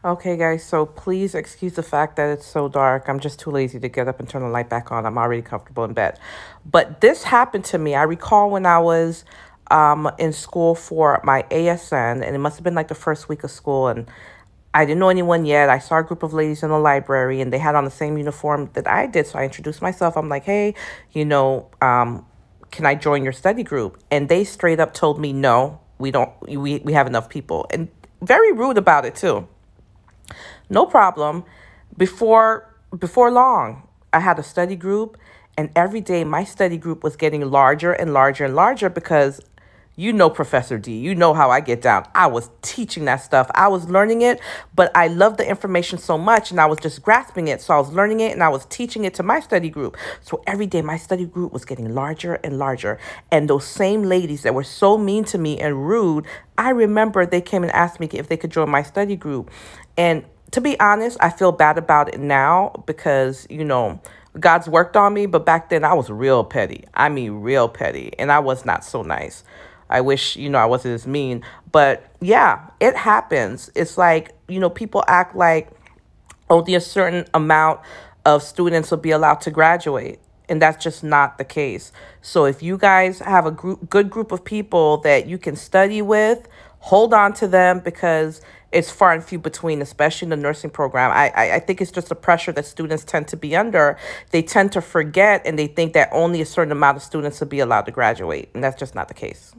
Okay, guys, so please excuse the fact that it's so dark. I'm just too lazy to get up and turn the light back on. I'm already comfortable in bed. But this happened to me. I recall when I was in school for my ASN, and it must have been like the first week of school, and I didn't know anyone yet. I saw a group of ladies in the library, and they had on the same uniform that I did. So I introduced myself. I'm like, hey, you know, can I join your study group? And they straight up told me, no, we don't, we have enough people. And very rude about it too. No problem. Before long, I had a study group, and every day my study group was getting larger and larger and larger because you know Professor D, you know how I get down. I was teaching that stuff. I was learning it, but I loved the information so much and I was just grasping it. So I was learning it and I was teaching it to my study group. So every day my study group was getting larger and larger. And those same ladies that were so mean to me and rude, I remember they came and asked me if they could join my study group. And to be honest, I feel bad about it now because, you know, God's worked on me, but back then I was real petty. I mean, real petty. And I was not so nice. I wish, you know, I wasn't as mean. But yeah, it happens. It's like, you know, people act like only a certain amount of students will be allowed to graduate. And that's just not the case. So if you guys have a good group of people that you can study with, hold on to them because it's far and few between, especially in the nursing program. I think it's just the pressure that students tend to be under. They tend to forget and they think that only a certain amount of students will be allowed to graduate. And that's just not the case.